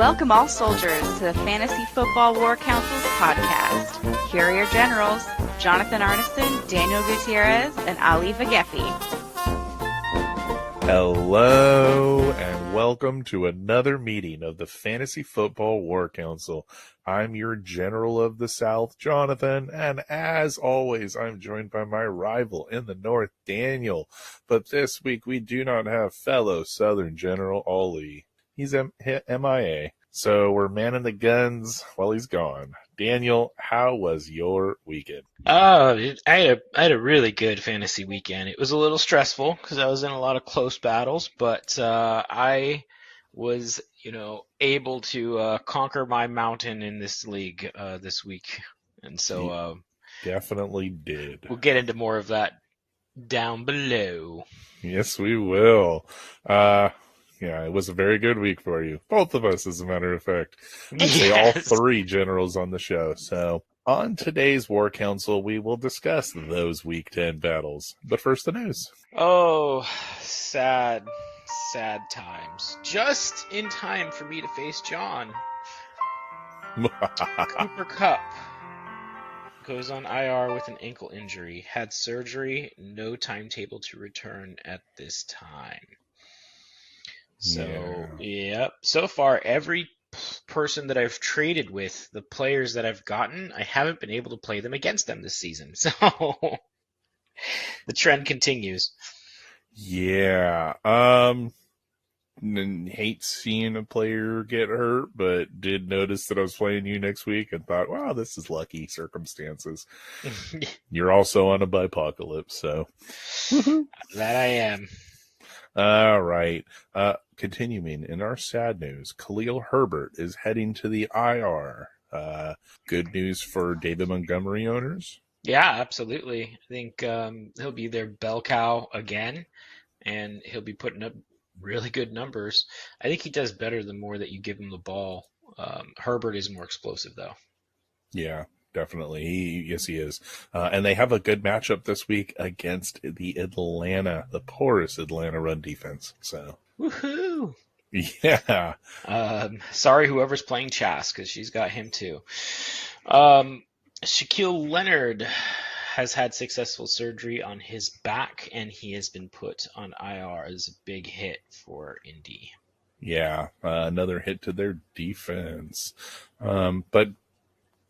Welcome all soldiers to the Fantasy Football War Council's podcast. Here are your generals, Jonathan Arneson, Daniel Gutierrez, and Ali Vagefi. Hello, and welcome to another meeting of the Fantasy Football War Council. I'm your General of the South, Jonathan, and as always, I'm joined by my rival in the North, Daniel. But this week, we do not have fellow Southern General Ali. He's MIA, so we're manning the guns while he's gone. Daniel, how was your weekend? I had a really good fantasy weekend. It was a little stressful because I was in a lot of close battles, but I was, able to conquer my mountain in this league this week, and so Definitely did. We'll get into more of that down below. Yes, we will. Yeah, it was a very good week for you. Both of us, as a matter of fact. I'd say all three generals on the show. So on today's War Council, we will discuss those Week 10 battles. But first, the news. Oh, sad times. Just in time for me to face John. Cooper Kupp goes on IR with an ankle injury. Had surgery, no timetable to return at this time. So, Yep. So far, every person that I've traded with, the players that I've gotten, I haven't been able to play them against them this season. So, the trend continues. Yeah. Hate seeing a player get hurt, but did notice that I was playing you next week and thought, wow, this is lucky circumstances. You're also on a bipocalypse, so. That I am. All right. Continuing in our sad news, Khalil Herbert is heading to the IR. Good news for David Montgomery owners? Yeah, absolutely. I think he'll be their bell cow again, and he'll be putting up really good numbers. I think he does better the more that you give him the ball. Herbert is more explosive, though. Yeah. Definitely. Yes, he is. And they have a good matchup this week against the porous Atlanta run defense. So, woohoo! Yeah. Sorry, whoever's playing Chas, because she's got him too. Shaquille Leonard has had successful surgery on his back, and he has been put on IR as a big hit for Indy. Yeah, another hit to their defense. But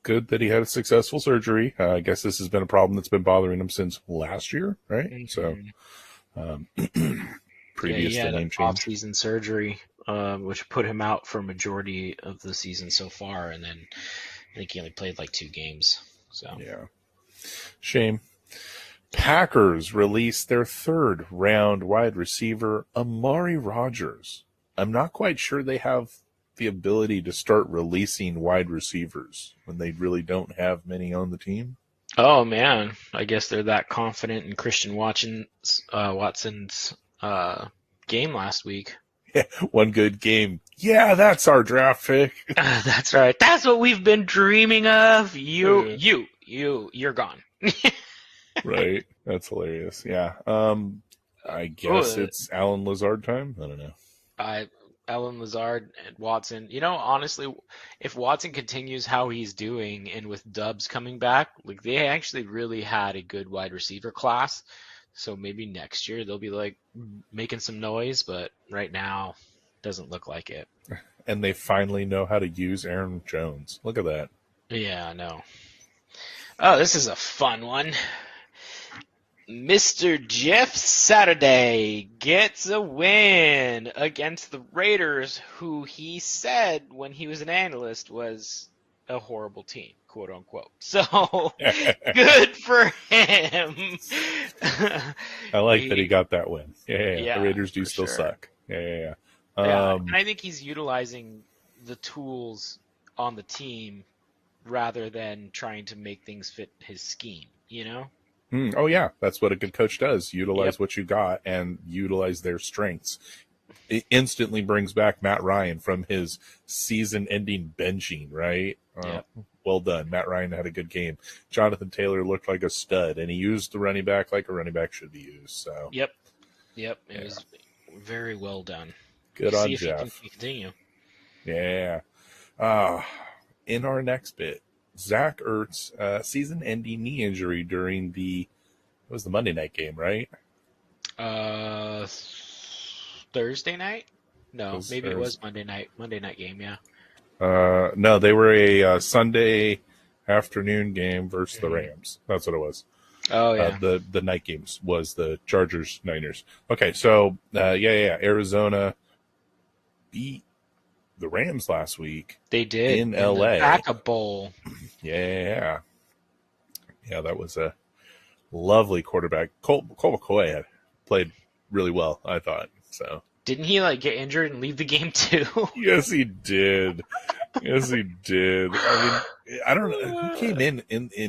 good that he had a successful surgery. I guess this has been a problem that's been bothering him since last year, right? Mm-hmm. So, previous to name change. Off-season surgery, which put him out for a majority of the season so far, and then I think he only played like 2 games. So yeah, shame. Packers released their 3rd round wide receiver, Amari Rodgers. I'm not quite sure they have the ability to start releasing wide receivers when they really don't have many on the team. Oh man, I guess they're that confident in Christian Watson's game last week. Yeah, one good game. Yeah, that's our draft pick. That's right. That's what we've been dreaming of. You're gone. Right. That's hilarious. Yeah. I guess it's Alan Lazard time. I don't know. Alan Lazard and Watson. Honestly, if Watson continues how he's doing and with Dubs coming back, like they actually really had a good wide receiver class. So maybe next year they'll be like making some noise, but right now doesn't look like it. And they finally know how to use Aaron Jones. Look at that. Yeah, I know. Oh, this is a fun one. Mr. Jeff Saturday gets a win against the Raiders, who he said when he was an analyst was a horrible team, quote unquote. So good for him. I like that he got that win. Yeah. The Raiders do still suck. Yeah. And I think he's utilizing the tools on the team rather than trying to make things fit his scheme, Oh, yeah. That's what a good coach does. Utilize what you got and utilize their strengths. It instantly brings back Matt Ryan from his season-ending benching, right? Well done. Matt Ryan had a good game. Jonathan Taylor looked like a stud, and he used the running back like a running back should be used. So Yep. It was very well done. Good on Jeff. Jeff. Continue. Yeah. In our next bit, Zach Ertz, season-ending knee injury during it was the Monday night game, right? Thursday night? No, maybe it was Thursday. Monday night. Monday night game, yeah. No, they were a Sunday afternoon game versus the Rams. That's what it was. Oh yeah. The night games was the Chargers Niners. Okay, so Arizona beat the Rams last week. They did in the LA. Backup Bowl. Yeah, that was a lovely quarterback. Colt McCoy had played really well, I thought. So Didn't he get injured and leave the game too? yes, he did. Yes, he did. I mean, I don't know who came in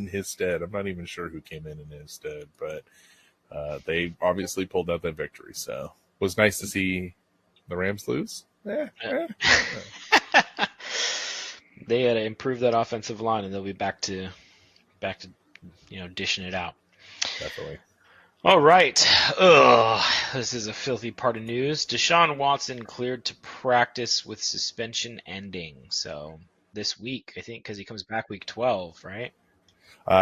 his stead. I'm not even sure who came in his stead, but they obviously pulled out that victory. So it was nice to see the Rams lose. They had to improve that offensive line, and they'll be back to dishing it out. Definitely. All right. Ugh, this is a filthy part of news. Deshaun Watson cleared to practice with suspension ending. So this week, I think, because he comes back week 12, right?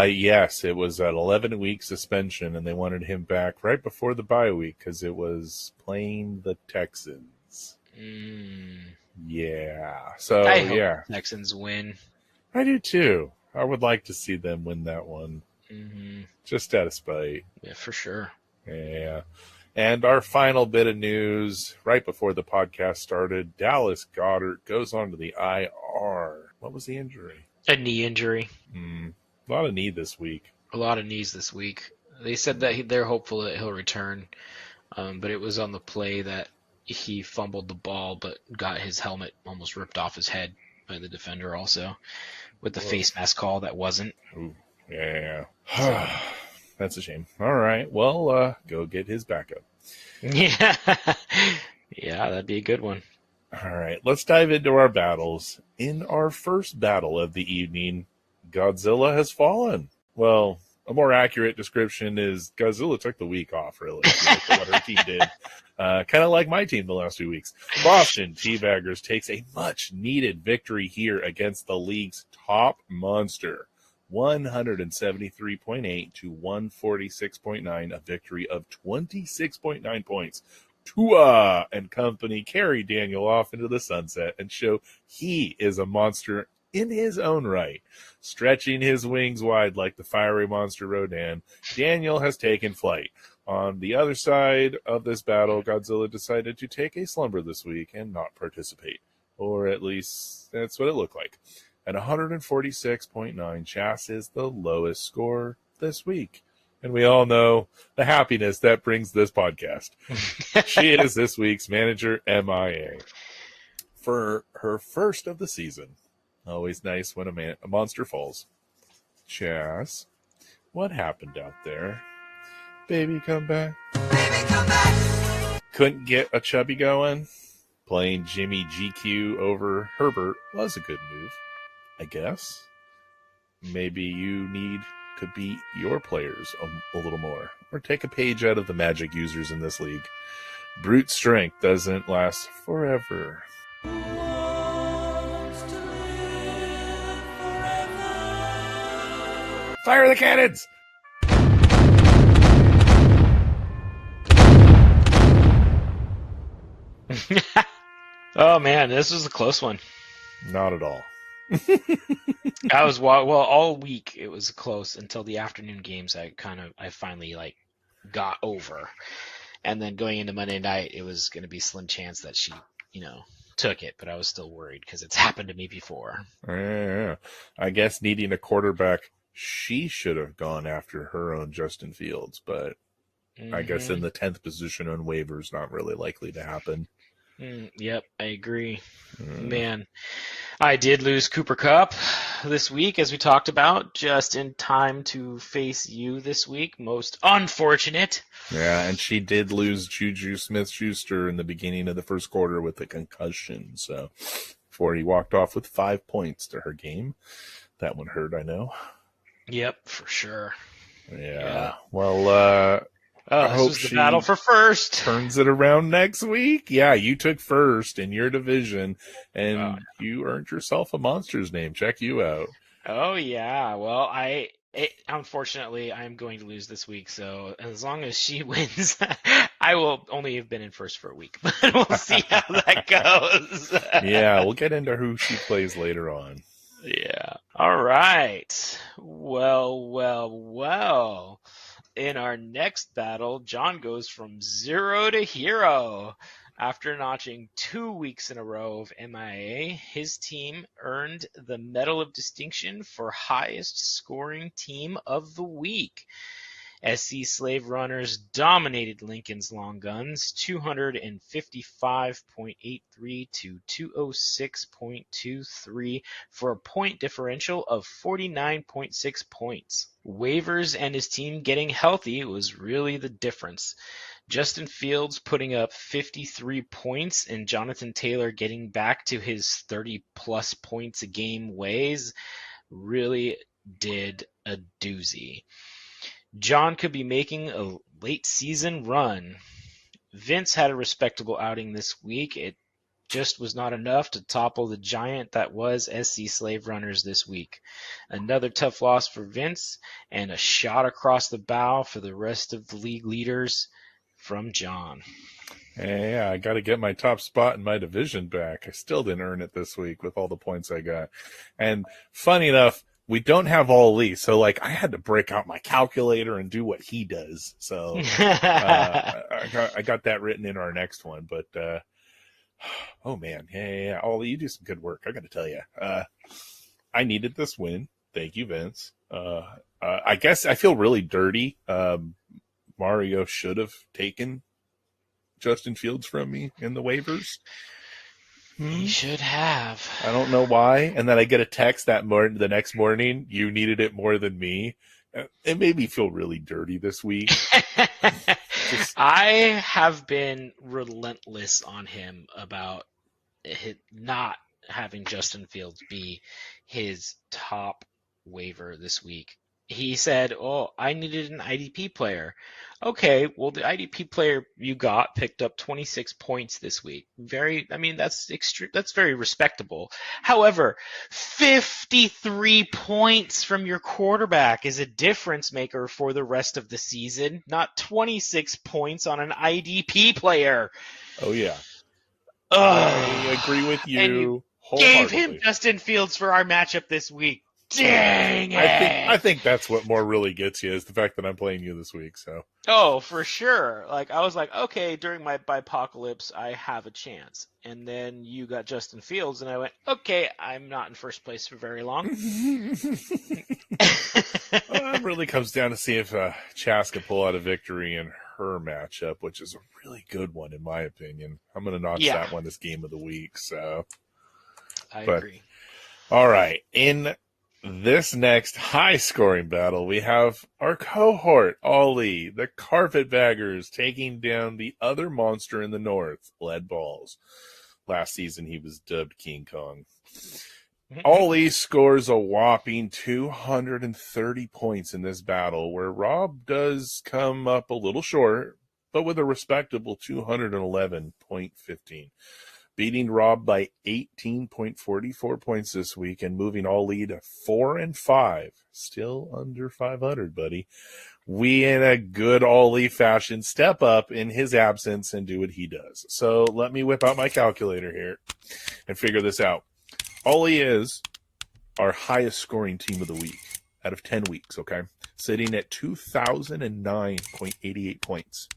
Yes, it was an 11-week suspension, and they wanted him back right before the bye week because it was playing the Texans. Yeah. So, I hope the Texans win. I do too. I would like to see them win that one. Just out of spite. Yeah, for sure. Yeah. And our final bit of news right before the podcast started, Dallas Goedert goes onto the IR. What was the injury? A knee injury. A lot of knee this week. A lot of knees this week. They said that they're hopeful that he'll return, but it was on the play that he fumbled the ball but got his helmet almost ripped off his head by the defender also with the face mask call that wasn't. Ooh, yeah. That's a shame. All right. Well, go get his backup. Yeah. Yeah, that'd be a good one. All right. Let's dive into our battles. In our first battle of the evening, Godzilla has fallen. Well, a more accurate description is Godzilla took the week off, really. What her team did. Kind of like my team the last 2 weeks. Boston Teabaggers takes a much-needed victory here against the league's top monster. 173.8 to 146.9, a victory of 26.9 points. Tua and company carry Daniel off into the sunset and show he is a monster in his own right. Stretching his wings wide like the fiery monster Rodan, Daniel has taken flight. On the other side of this battle, Godzilla decided to take a slumber this week and not participate. Or at least that's what it looked like. At 146.9, Chas is the lowest score this week. And we all know the happiness that brings this podcast. She is this week's manager, MIA. For her first of the season, always nice when a monster falls. Chas, what happened out there? Baby, come back. Baby, come back. Couldn't get a chubby going? Playing Jimmy GQ over Herbert was a good move, I guess. Maybe you need to beat your players a little more, or take a page out of the magic users in this league. Brute strength doesn't last forever. Fire the cannons! Oh man, this was a close one. Not at all. I was all week it was close until the afternoon games. I finally got over, and then going into Monday night, it was going to be slim chance that she took it, but I was still worried because it's happened to me before. Yeah. I guess needing a quarterback, she should have gone after her own Justin Fields, but I guess in the 10th position on waivers, not really likely to happen. Yep, I agree. Man, I did lose Cooper Kupp this week, as we talked about, just in time to face you this week. Most unfortunate. Yeah, and she did lose Juju Smith-Schuster in the beginning of the first quarter with a concussion. So before he walked off with 5 points to her game. That one hurt, I know. Yep, for sure. Yeah. Well, Oh, I this hope was the she battle for first. turns it around next week. Yeah, you took first in your division, Oh, and you earned yourself a monster's name. Check you out. oh yeah. Well, unfortunately I'm going to lose this week, so as long as she wins, I will only have been in first for a week, but we'll see how that goes. Yeah, we'll get into who she plays later on. Yeah. All right. Well. In our next battle, John goes from 0 to hero. After notching 2 weeks in a row of MIA, his team earned the Medal of Distinction for highest scoring team of the week. SC Slave Runners dominated Lincoln's Long Guns 255.83 to 206.23 for a point differential of 49.6 points. Waivers and his team getting healthy was really the difference. Justin Fields putting up 53 points and Jonathan Taylor getting back to his 30-plus points a game ways really did a doozy. John could be making a late season run. Vince had a respectable outing this week. It just was not enough to topple the giant that was SC Slave Runners this week. Another tough loss for Vince and a shot across the bow for the rest of the league leaders from John. Yeah, I got to get my top spot in my division back. I still didn't earn it this week with all the points I got. And funny enough, we don't have all Lee, so like I had to break out my calculator and do what he does. So I got that written in our next one. But oh man, yeah, Ollie, you do some good work. I got to tell you, I needed this win. Thank you, Vince. I guess I feel really dirty. Mario should have taken Justin Fields from me in the waivers. He should have. I don't know why. And then I get a text the next morning, you needed it more than me. It made me feel really dirty this week. I have been relentless on him about not having Justin Fields be his top waiver this week. He said, "Oh, I needed an IDP player." Okay, well, the IDP player you got picked up 26 points this week. That's extreme. That's very respectable. However, 53 points from your quarterback is a difference maker for the rest of the season, not 26 points on an IDP player. Oh yeah. I agree with you. And you wholeheartedly. gave him Justin Fields for our matchup this week. Dang it! I think that's what more really gets you is the fact that I'm playing you this week. So. Oh, for sure. Like I was like, okay, during my bipocalypse, I have a chance, and then you got Justin Fields, and I went, okay, I'm not in first place for very long. Well, it really comes down to see if Chas can pull out a victory in her matchup, which is a really good one in my opinion. I'm going to notch that one as game of the week. So. I agree. All right, in this next high-scoring battle, we have our cohort, Ollie, the Carpetbaggers, taking down the other monster in the north, Lead Balls. Last season, he was dubbed King Kong. Ollie scores a whopping 230 points in this battle, where Rob does come up a little short, but with a respectable 211.15. Beating Rob by 18.44 points this week and moving Ollie to 4-5. Still under 500, buddy. We, in a good Ollie fashion, step up in his absence and do what he does. So let me whip out my calculator here and figure this out. Ollie is our highest scoring team of the week out of 10 weeks, okay? Sitting at 2,009.88 points.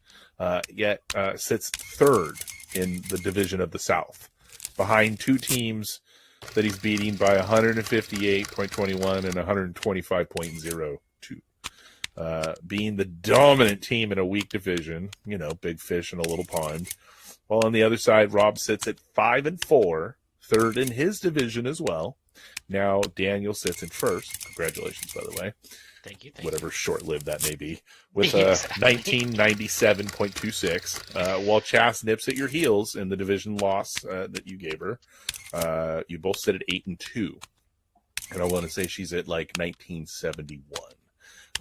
Yet sits third in the division of the South, behind two teams that he's beating by 158.21 and 125.02. Being the dominant team in a weak division, big fish in a little pond. While on the other side, Rob sits at 5-4, third in his division as well. Now Daniel sits in first. Congratulations, by the way. Thank you. Whatever short-lived that may be, with 1997.26. While Chas nips at your heels in the division loss that you gave her, you both sit at 8-2, and I want to say she's at like 1971.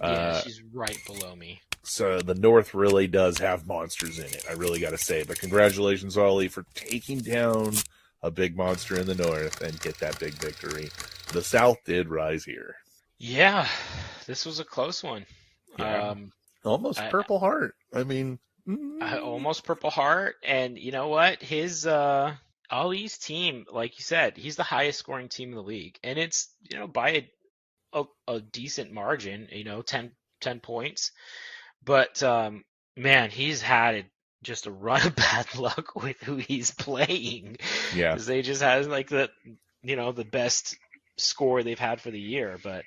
Yeah, she's right below me. So the North really does have monsters in it, I really got to say. But congratulations, Ollie, for taking down a big monster in the North and get that big victory. The South did rise here. Yeah, this was a close one. Yeah. Almost Purple Heart. I mean, almost Purple Heart. And you know what? Ollie's team, like you said, he's the highest scoring team in the league. And it's, by a decent margin, 10 points. But man, he's had just a run of bad luck with who he's playing. Yeah. Because they just had like the best score they've had for the year. But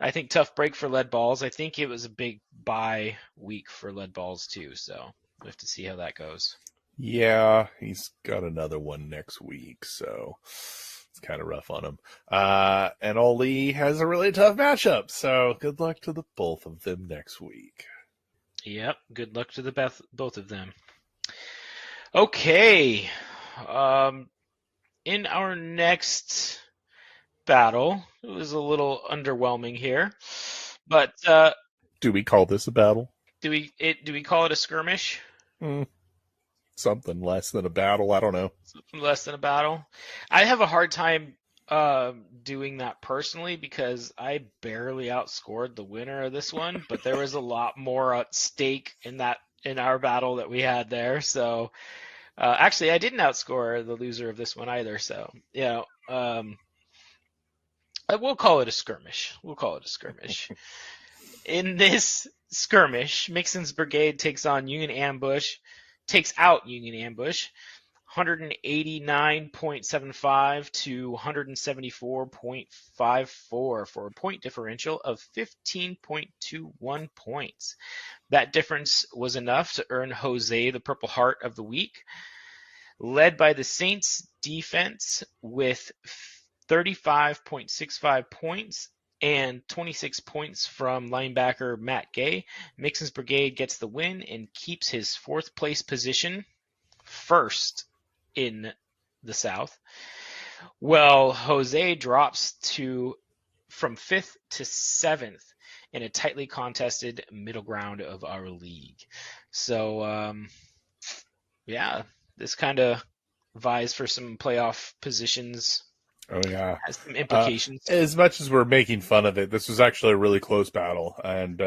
I think tough break for Lead Balls. I think it was a big bye week for Lead Balls too. So we have to see how that goes. Yeah, he's got another one next week, so it's kind of rough on him. And Ollie has a really tough matchup, so good luck to the both of them next week. Yep, good luck to the both of them. Okay, in our next battle, it was a little underwhelming here, but do we call this a battle? Do we call it a skirmish? Something less than a battle. I don't know. Something less than a battle. I have a hard time doing that personally because I barely outscored the winner of this one, but there was a lot more at stake in our battle that we had there. So actually, I didn't outscore the loser of this one either. So we'll call it a skirmish. In this skirmish, Mixon's Brigade takes out Union Ambush, 189.75 to 174.54 for a point differential of 15.21 points. That difference was enough to earn Jose the Purple Heart of the week, led by the Saints defense with 35.65 points and 26 points from linebacker Matt Gay. Mixon's Brigade gets the win and keeps his fourth place position, first in the South. Well, Jose drops from 5th to 7th in a tightly contested middle ground of our league. So, this kind of vies for some playoff positions. Oh, yeah. Has some implications. As much as we're making fun of it, this was actually a really close battle, and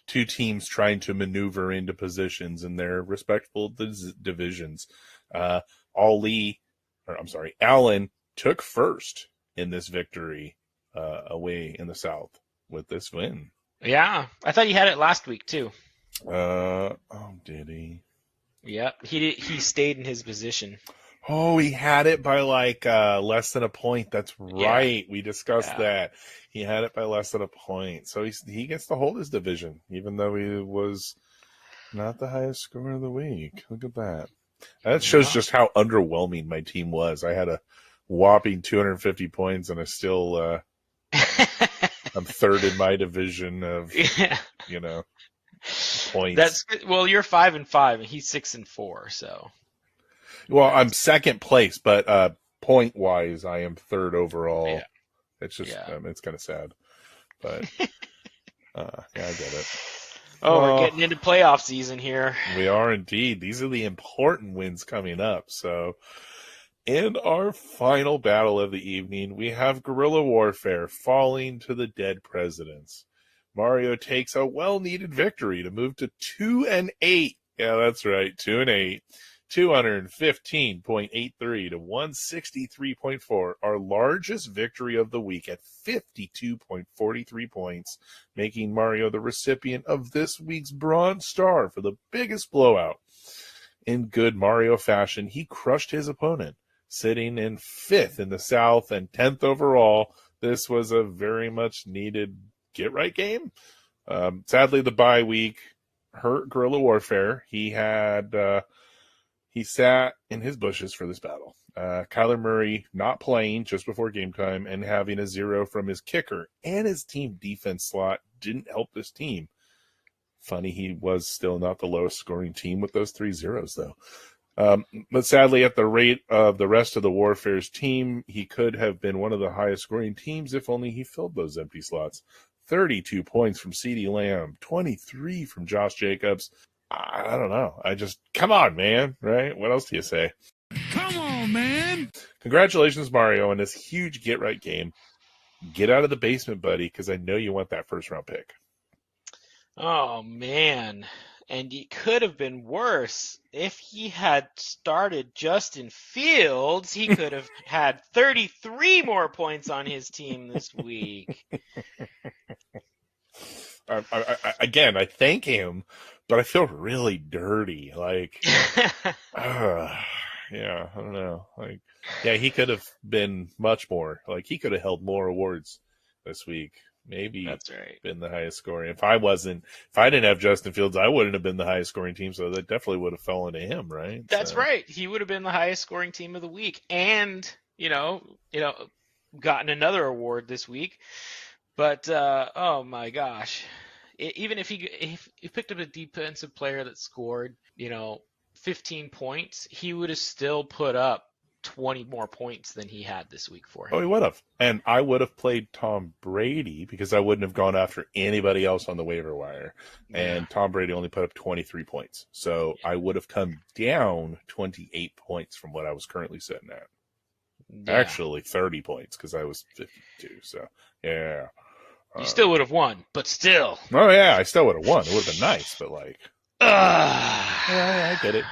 two teams trying to maneuver into positions in their respectful divisions. Allen took first in this victory away in the South with this win. Yeah, I thought he had it last week too. Did he? Yeah, he stayed in his position. Oh, he had it by less than a point. That's right. Yeah. We discussed that. He had it by less than a point. So he gets to hold his division, even though he was not the highest scorer of the week. Look at that. That shows just how underwhelming my team was. I had a whopping 250 points, and I still I'm third in my division of points. That's good. Well, you're 5-5, and he's 6-4. So. Well, I'm second place, but point wise, I am third overall. Yeah. It's just it's kind of sad, but I get it. We're getting into playoff season here. We are indeed. These are the important wins coming up. So, in our final battle of the evening, we have Guerrilla Warfare falling to the dead presidents. Mario takes a well-needed victory to move to 2-8. Yeah, that's right, 2-8. 215.83 to 163.4, our largest victory of the week at 52.43 points, making Mario the recipient of this week's Bronze Star for the biggest blowout. In good Mario fashion, he crushed his opponent, sitting in 5th in the South and 10th overall. This was a very much needed get-right game. Sadly, the bye week hurt Guerrilla Warfare. He sat in his bushes for this battle. Kyler Murray not playing just before game time and having a 0 from his kicker and his team defense slot didn't help this team. Funny, he was still not the lowest scoring team with those 3 zeros, though. But sadly, at the rate of the rest of the Warfare's team, he could have been one of the highest scoring teams if only he filled those empty slots. 32 points from CeeDee Lamb, 23 from Josh Jacobs. I don't know. Come on, man, right? What else do you say? Come on, man. Congratulations, Mario, on this huge get-right game. Get out of the basement, buddy, because I know you want that first-round pick. Oh, man. And it could have been worse. If he had started Justin Fields, he could have had 33 more points on his team this week. Again, I thank him, but I feel really dirty. Like, yeah, I don't know. Like, yeah, he could have been much more. Like, he could have held more awards this week. Maybe That's right. been the highest scoring. If I didn't have Justin Fields, I wouldn't have been the highest scoring team. So that definitely would have fallen to him, right? That's right. He would have been the highest scoring team of the week, and gotten another award this week. But oh my gosh, even if he picked up a defensive player that scored 15 points, he would have still put up 20 more points than he had this week for him. Oh, he would have. And I would have played Tom Brady because I wouldn't have gone after anybody else on the waiver wire. And Tom Brady only put up 23 points. So I would have come down 28 points from what I was currently sitting at. Yeah. Actually, 30 points because I was 52. So, yeah. You still would have won, but still. Oh, yeah, I still would have won. It would have been nice, but like. Yeah, I get it.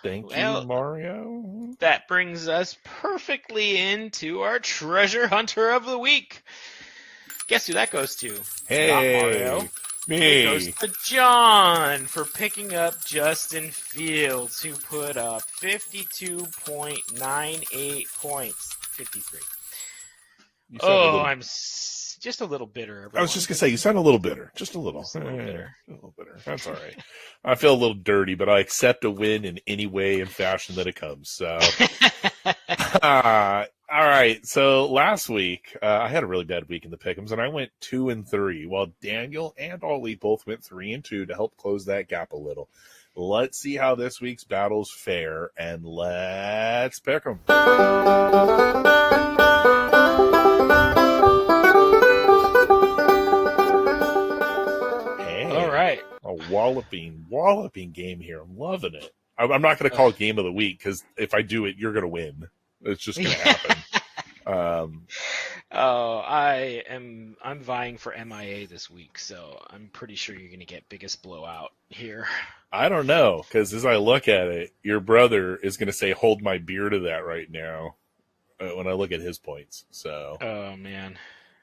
Thank you, Mario. That brings us perfectly into our treasure hunter of the week. Guess who that goes to? Hey, not Mario. Me. It goes to John for picking up Justin Fields, who put up 52.98 points. 53. I'm just a little bitter. Everyone. I was just going to say, you sound a little bitter. Just a little. Just a little bitter. A little bitter. That's all right. I feel a little dirty, but I accept a win in any way and fashion that it comes. So, all right. So last week, I had a really bad week in the pick'ems, and I went 2-3, while Daniel and Ollie both went 3-2 to help close that gap a little. Let's see how this week's battles fare, and let's pick them. A walloping game here. I'm loving it. I'm not going to call it game of the week because if I do it, you're going to win. It's just going to happen. I'm vying for MIA this week, so I'm pretty sure you're going to get biggest blowout here. I don't know, because as I look at it, your brother is going to say, hold my beer to that right now when I look at his points. So. Oh, man.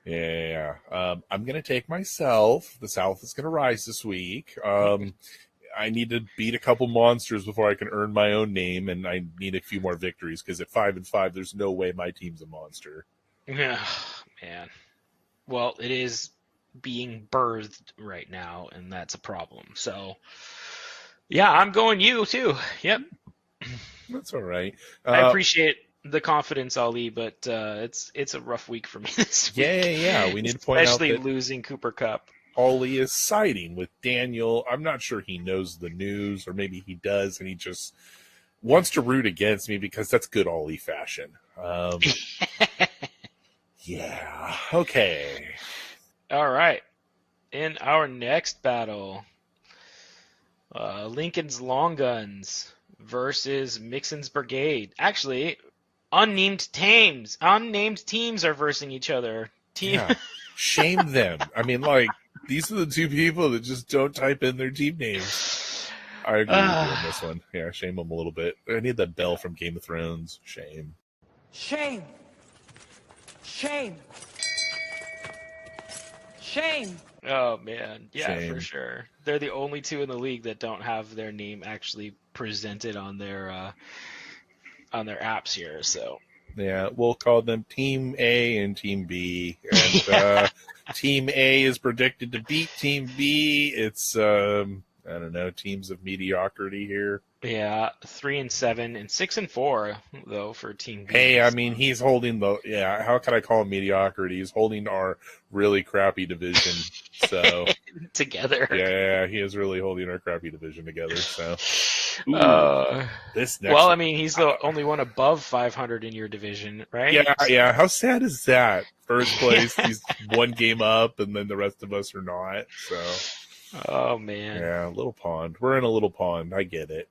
Yeah. I'm going to take myself. The South is going to rise this week. I need to beat a couple monsters before I can earn my own name, and I need a few more victories because at 5-5, there's no way my team's a monster. Yeah, man. Well, it is being birthed right now, and that's a problem. So, yeah, I'm going you too. Yep. That's all right. I appreciate the confidence, Ali, but it's a rough week for me this week. Yeah. We need to point out especially that losing Cooper Kupp. Ollie is siding with Daniel. I'm not sure he knows the news, or maybe he does, and he just wants to root against me because that's good Ollie fashion. Yeah. Okay. All right. In our next battle, Lincoln's Long Guns versus Mixon's Brigade. Actually, unnamed teams are versing each other. Yeah. Shame them. I mean, like, these are the two people that just don't type in their team names. I agree with you on this one. Yeah, shame them a little bit. I need that bell from Game of Thrones. Shame. Shame. Shame. Shame. Oh, man. Yeah, Shame. for sure. They're the only two in the league that don't have their name actually presented on their apps here, so... Yeah, we'll call them Team A and Team B. And Team A is predicted to beat Team B. It's, I don't know, teams of mediocrity here. Yeah, 3-7 and 6-4 though for Team B. Hey, I mean, he's holding how can I call him mediocrity? He's holding our really crappy division. So together. Yeah, he is really holding our crappy division together. So Uh, This next well, I one. mean, he's the only one above 500 in your division, right? Yeah. How sad is that? First place, he's one game up, and then the rest of us are not. So, Oh man. yeah, little pond. We're in a little pond. I get it.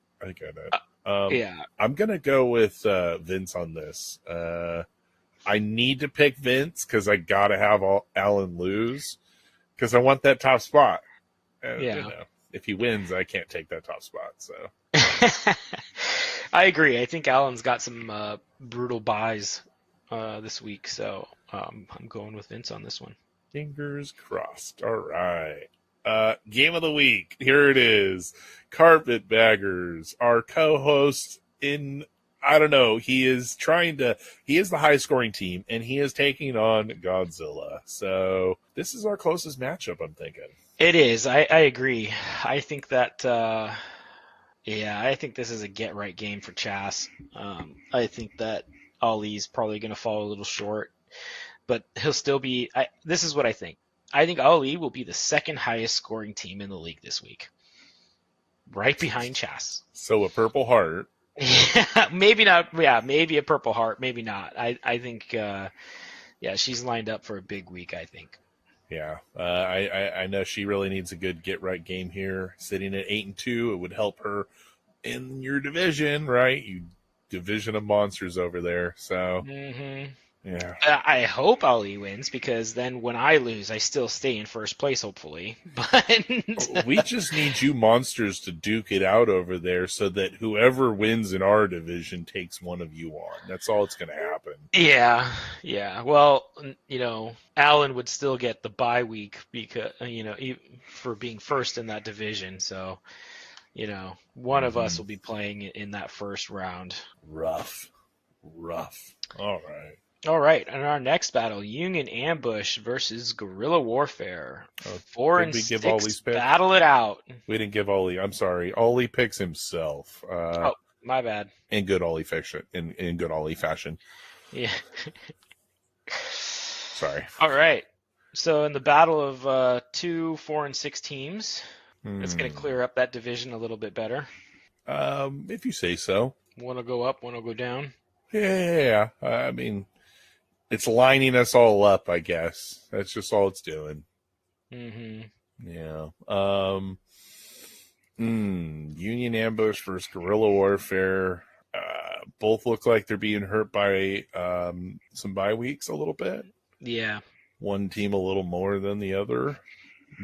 Yeah. I'm gonna go with Vince on this. I need to pick Vince because I gotta have Alan lose because I want that top spot. And, Yeah. if he wins, I can't take that top spot. So I agree. I think Allen's got some brutal buys this week, so I'm going with Vince on this one. fingers crossed. All right. Game of the week. Here it is. Carpetbaggers. Our co-host I don't know. He is the high scoring team, and he is taking on Godzilla. So this is our closest matchup, I'm thinking. It is. I agree. I think that, I think this is a get right game for Chas. I think that Ali's probably going to fall a little short, but he'll still be. This is what I think. I think Ali will be the second highest scoring team in the league this week, right behind Chas. So a Purple Heart. Maybe not. Yeah, maybe a Purple Heart. Maybe not. I think. She's lined up for a big week, I think. Yeah, I know she really needs a good get right game here. Sitting at 8-2, it would help her in your division, right? You division of monsters over there. So yeah, I hope Ali wins because then when I lose, I still stay in first place, hopefully. But we just need you monsters to duke it out over there so that whoever wins in our division takes one of you on. That's all that's going to happen. Yeah. Well, Allen would still get the bye week because for being first in that division. So, one of us will be playing in that first round. Rough. All right, in our next battle, Union Ambush versus Guerrilla Warfare. 4 and 6, battle it out. We didn't give Ollie. I'm sorry. Ollie picks himself. My bad. In good Ollie fashion. In good Ollie fashion. Yeah. Sorry. All right. So in the battle of 2, 4, and 6 teams, it's going to clear up that division a little bit better. If you say so. One will go up, one will go down. Yeah. I mean, it's lining us all up, I guess. That's just all it's doing. Mm-hmm. Yeah. Union Ambush versus Guerrilla Warfare. Both look like they're being hurt by some bye weeks a little bit. Yeah. One team a little more than the other.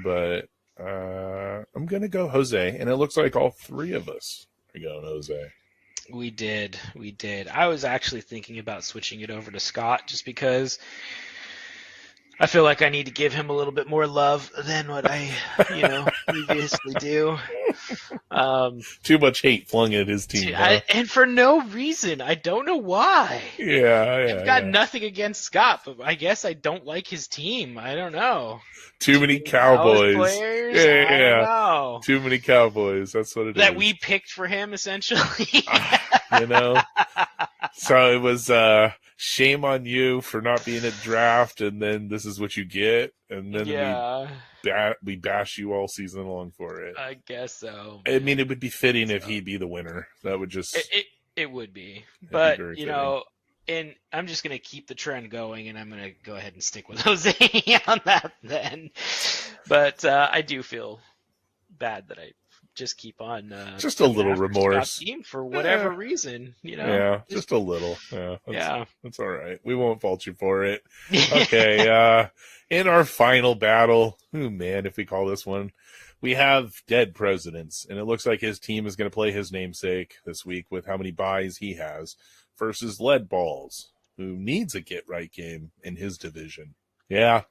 But I'm going to go Jose. And it looks like all three of us are going Jose. We did. I was actually thinking about switching it over to Scott just because I feel like I need to give him a little bit more love than what I, previously do. Too much hate flung at his team. And for no reason. I don't know why. Yeah. I've got nothing against Scott, but I guess I don't like his team. I don't know. Too many Cowboys. Players? Yeah. I don't know. Too many Cowboys. That's what it is. That we picked for him, essentially. So it was shame on you for not being at draft, and then this is what you get, and then we bash you all season long for it. I guess so. I mean, it would be fitting if he'd be the winner. That would just it would be, but be and I'm just gonna keep the trend going, and I'm gonna go ahead and stick with Jose on that then. But I do feel bad that I just keep on just a little remorse team for whatever reason, Yeah, just a little. Yeah, that's all right. We won't fault you for it. Okay, in our final battle, if we call this one, we have Dead Presidents, and it looks like his team is going to play his namesake this week with how many buys he has versus Lead Balls, who needs a get right game in his division. Yeah.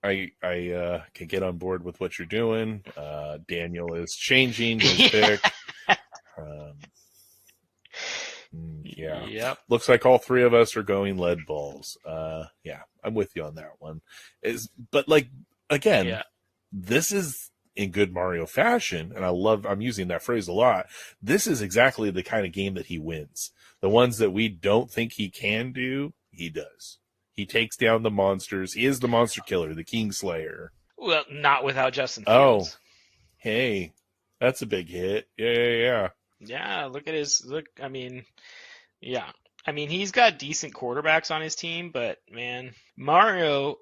I can get on board with what you're doing. Daniel is changing his pick. Yep. Looks like all three of us are going Lead Balls. I'm with you on that one. This is in good Mario fashion, and I'm using that phrase a lot. This is exactly the kind of game that he wins. The ones that we don't think he can do, he does. He takes down the monsters. He is the monster killer, the King Slayer. Well, not without Justin Fields. Oh, hey, that's a big hit. Yeah. Yeah, I mean, yeah. I mean, he's got decent quarterbacks on his team, but man, Mario,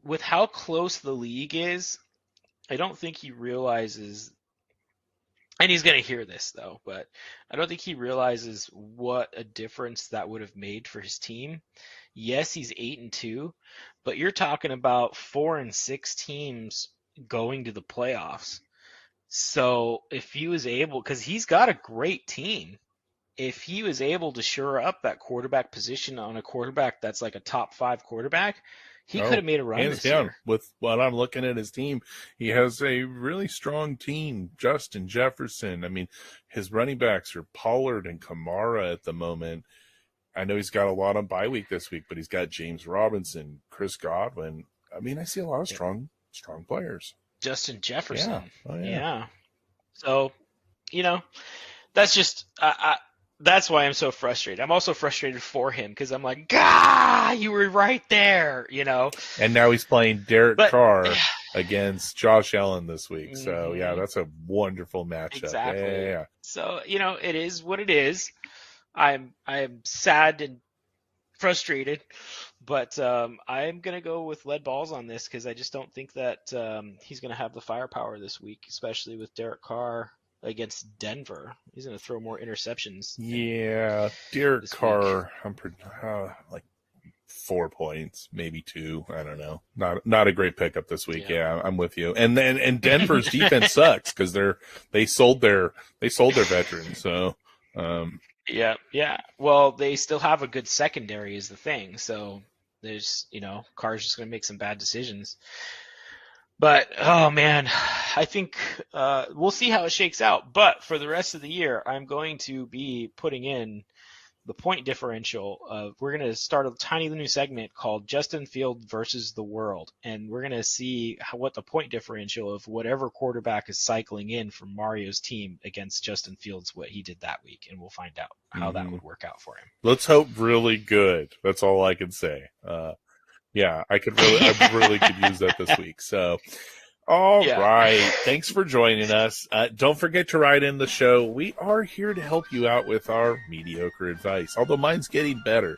with how close the league is, I don't think he realizes, and he's going to hear this though, but I don't think he realizes what a difference that would have made for his team. Yes, he's 8-2, but you're talking about 4-6 teams going to the playoffs. So if he was able, because he's got a great team, if he was able to shore up that quarterback position on a quarterback that's like a top 5 quarterback, he could have made a run hands this down. year. With what I'm looking at his team, he has a really strong team. Justin Jefferson. I mean, his running backs are Pollard and Kamara at the moment. I know he's got a lot on bye week this week, but he's got James Robinson, Chris Godwin. I mean, I see a lot of strong players. Justin Jefferson. Yeah. Oh, yeah. So, that's just that's why I'm so frustrated. I'm also frustrated for him because I'm like, "Gah, you were right there," And now he's playing Derek Carr against Josh Allen this week. So, yeah, that's a wonderful matchup. Exactly. Yeah. So, it is what it is. I'm sad and frustrated, but I'm gonna go with lead balls on this because I just don't think that he's gonna have the firepower this week, especially with Derek Carr against Denver. He's gonna throw more interceptions. Yeah, Derek Carr. I'm like 4 points, maybe 2. I don't know. Not a great pickup this week. Yeah, I'm with you. And Denver's defense sucks because they sold their veterans. So. Yeah. Well, they still have a good secondary is the thing. So there's, Carr's just going to make some bad decisions. But, oh man, I think we'll see how it shakes out. But for the rest of the year, I'm going to be putting in the point differential. We're going to start a tiny new segment called Justin Field versus the World. And we're going to see what the point differential of whatever quarterback is cycling in from Mario's team against Justin Fields, what he did that week. And we'll find out how that would work out for him. Let's hope really good. That's all I can say. Yeah, I really could use that this week. So, all right. Thanks for joining us. Don't forget to write in the show. We are here to help you out with our mediocre advice, although mine's getting better.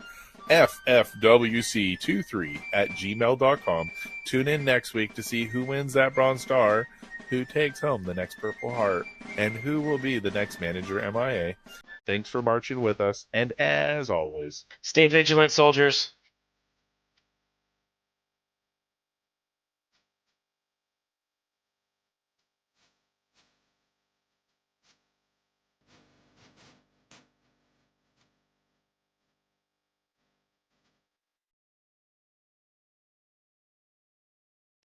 ffwc23@gmail.com. Tune in next week to see who wins that Bronze Star, who takes home the next Purple Heart, and who will be the next manager MIA. Thanks for marching with us, and as always, stay vigilant, soldiers.